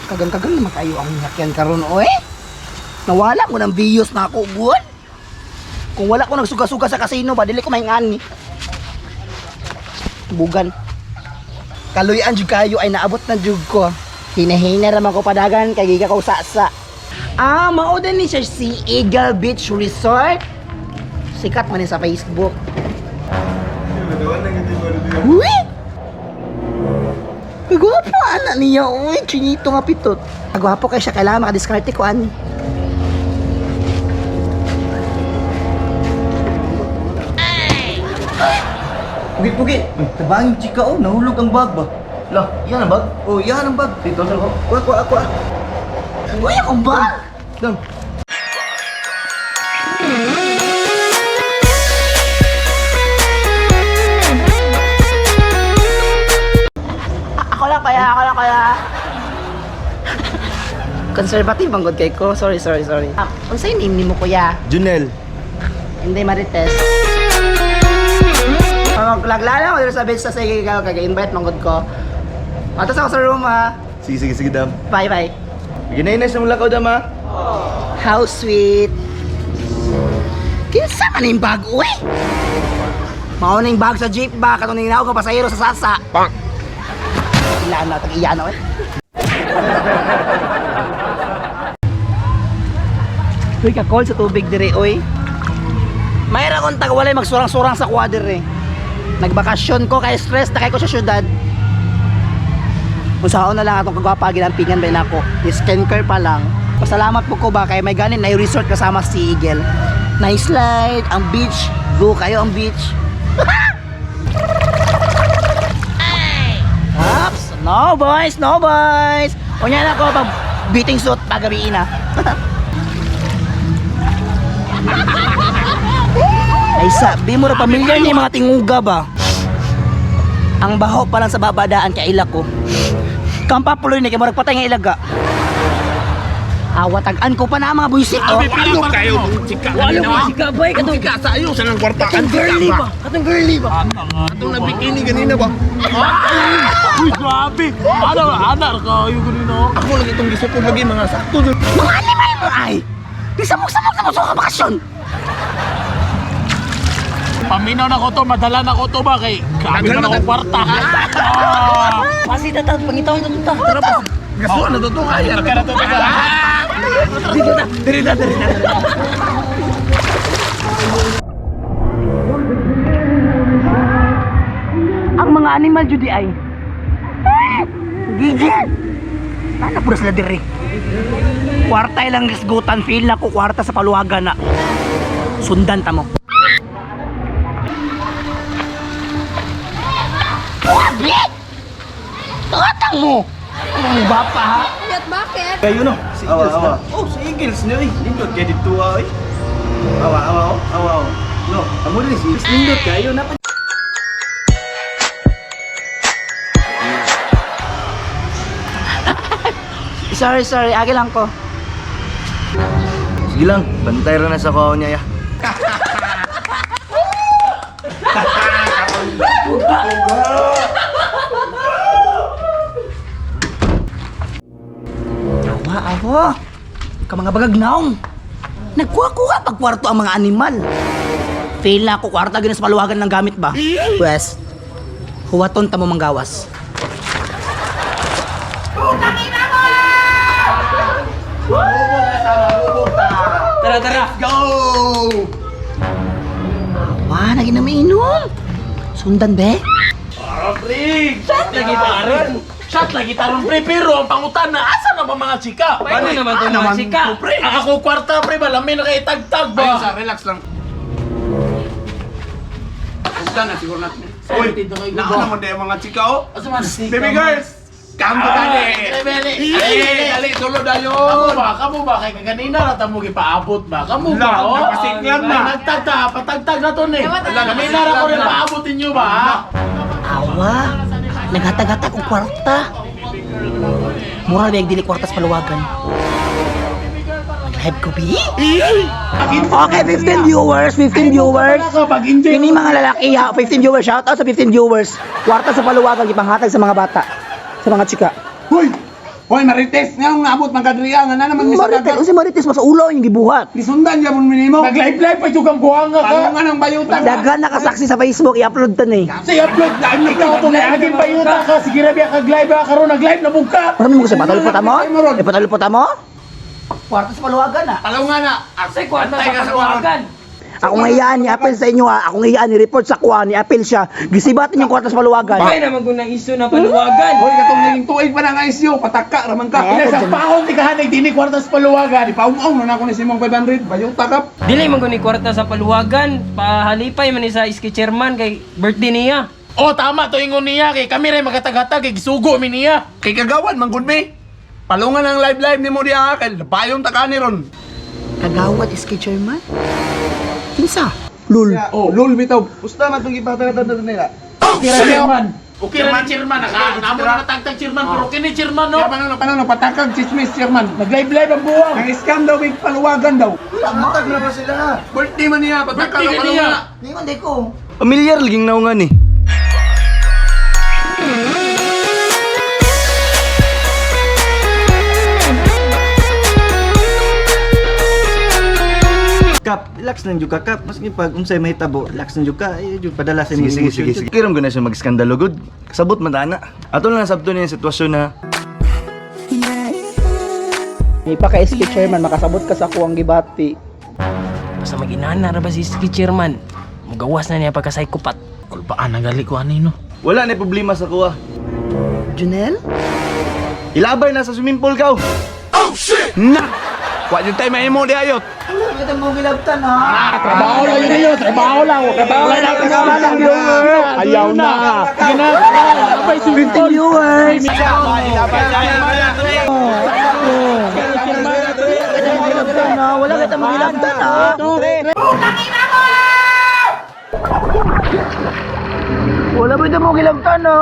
Kagang-kagang naman kayo ang yakyan karon oy. Nawala ko ng views na ako, good. Kung wala ko nagsuga-suga sa kasino ba, dili ko mahingani. Bugan. Kaluyan jud kayo ay naabot na jud ko. Hinahina raman ko padagan kay giga ko sa. Mao din ni siya si Eagle Beach Resort. Sikat man sa Facebook. Uy! Gwapo anak niya, uy, chinito nga pitot. Gwapo kay siya, kailangan makadiskarte ko ani. Pugi-pugi. Tabangin chika oh, nahulog ang bag ba? Lah, yan ang bag? Oh, yan ang bag. Dito na ko. Kuha. Uy, akong ba? Dong. Ako lang kaya. Conservative ang good kay ko. Sorry. Unsay name mo kuya? Junel. Hindi Marites. Maglagla ko sa bench sa sige kag-invite manggod ko. Atas ako sa room ha. Sige, dam. Bye. Ginay sa mula ko, dam ha? How sweet. Kinsa man yung bag, uy? Mao ning bag sa jeep ba katong ninaw ko pasahero sa sasa. Bang. Ilan na tag-iyan oy. Uy ka call sa tubig dire oy. Mayra kon tag walay magsurang-surang sa kuha dire. Nagbakasyon ko kay stress na kay ko sa syudad. Usahaon na lang atong kagwapa ginampingan ba nako. Skincare pa lang. Pasalamat po ko ba kay may ganin na resort kasama si Eagle. Nice slide, ang beach. Go kayo ang beach. Ups, no boys. Unya na ko pag beating suit pagabiin na. Ay sabi mo na pamilyar ni mga tinguga ba? Ang baho pa lang sa babadaan kay ila ko. Kampapuloy ni kay murag patay nga ilaga. Awatagan ko pa na mga buisit oh. Ano kayo? Sika. Wala mo sika boy katong Sika sa iyo sa nang kwarta. katong girly ba? Katong girly ba? Atong nabikini ganina ba? Uy, grabe! Anar ka yung ganito. Ako lagi itong gisupod lagi mga sakto dun. Mga animal mo ay! Di samok-samok na mo sa bakasyon! Paminaw na ko to, madala na ko to ba kay grabe na akong kwarta. Pasi datang pangitaw ito tuta. Tara pa. Gaso na to kaya. Kaya na to diba? Diri na. Ang mga animal judi ay gigil. Ano pura sila diri? Kwarta lang risgutan, feel na ko kwarta sa paluwagan na. Sundan ta mo. Wabit! Tatang mo! Ang bapa ha? Bakit? Kayo no? Si Eagles na. Oh, si Eagles na eh. Lindot kaya dito ay. Awa. No, amo din si Eagles. Lindot kayo na pa. Sorry, agi lang ko. Sige lang, bantay ra na sa kao niya ya. Awa. Ka mga bagagnaong. Nagkuha-kuha pag kwarto ang mga animal. Fail na ako kwarta ginas paluwagan ng gamit ba? West. Huwaton ta mo manggawas. Tara. Go! Wah, naging na mainom. Sundan be? Shot lagi taron pre, pero ang pangutan na asa na ba mga chika? Paano naman to mga chika? Pre, ako kwarta pre, malamin na kay tagtag Ayun ba? sa relax lang. Basta na siguro natin. Uy, naon naman din mga chika oh. Asa man Baby girls! Kampo tani! Dali, tulo dayo! Kamo ba? Kay kaganina na mo gipaabot ba? Kamo ba? Lang, napasiklan na. Ay, patagtag na to ni. Kanina na ko rin paabot ninyo ba? Awa. Naghatag-hatag og kwarta. Mura na yung dili kwarta sa paluwagan. Mag-live ko, bi? Okay, 15 viewers. Kini mga lalaki ha, 15 viewers. Shout out sa 15 viewers. Kwarta sa paluwagan, ipanghatag sa mga bata. Sa mga chika. Hoy! Hoy, Marites, ngayong naabot magkadriya nga na naman ni sa Marites, dagat. si Marites mas ulo yung gibuhat. Gisundan niya mo minimo. Nag-live-live pa yung buhanga ka. Palungan ang bayutan. Daghan nakasaksi sa Facebook, i-upload to ni. Say upload na ikaw to na aging payuta ka. Sige na biya kag-live ka karon nag-live na buka. Ano mo kasi patulipot mo? Patulipot mo? Kwarto sa paluwagan na. Palungan na. Say kwarta sa kaluwagan. Ako ngayon, ni-appeal sa inyo ha. Ako ngayon, ni-report sa kuha, ni-appeal siya. Gisibatin yung kwarto sa paluwagan. Ay naman kung nang iso na paluwagan. Hoy, katong naging tuig pa ng ICU, pataka raman ka. Eh, Sa pahon ti kahanig dini kwarta sa paluwagan. Paung-ong na ako ni Simong 500, bayuta ka. Dili man kung ni kwarta sa paluwagan, pahalipay man ni sa iski chairman kay birthday niya. Oh tama to ingon niya kay kami ray magatag-hatag kay gisugo mi niya. Kay kagawan, manggod mi. Palungan ang live-live ni mo diya, kay payong takani ron. Kagawad is kay chairman? Kinsa? Lul. Oh, lul bitaw. Usta man itong ipatagatan nila. Kira chairman. Okay ra ni chairman namo na natagtag chairman pero kini chairman no. Kaya paano patakag, chismis, chairman. Nag-live-live ang buwang. Ang scam daw, big paluwagan daw. Matag na ba sila? Birthday man niya, pataka Birthday ka ka niya. palungan. Ningon di ko. Pamilyar laging naungan eh. Kap, relax lang juga kap. Maski pag unsay mahitabo, relax lang juga. Ay, jud padala sa Sige, sige. Kiram ko na siya mag-skandalo, good. Kasabot man na. Ato lang sabto niya yung sitwasyon na Ipaka-SK chairman, makasabot ka sa kuwang gibati. Basta mag-inana ra ba si iski chairman? Mugawas na niya pagka-psychopath. Kulpaan nagali ko ani no. wala na problema sa kuha. Junel? Ilabay na sa swimming pool ka. Oh shit! Na! Wa yung time ay mo di ayot. Ano kita mo gilabtan ha? Trabaho lang yun yun. Trabaho lang. Trabaho lang. Trabaho lang. Ayaw na. Sige na. Abay, sumintol. Viewers! Wala kita magilabtan ha? Wala ba ito mo gilabtan ha?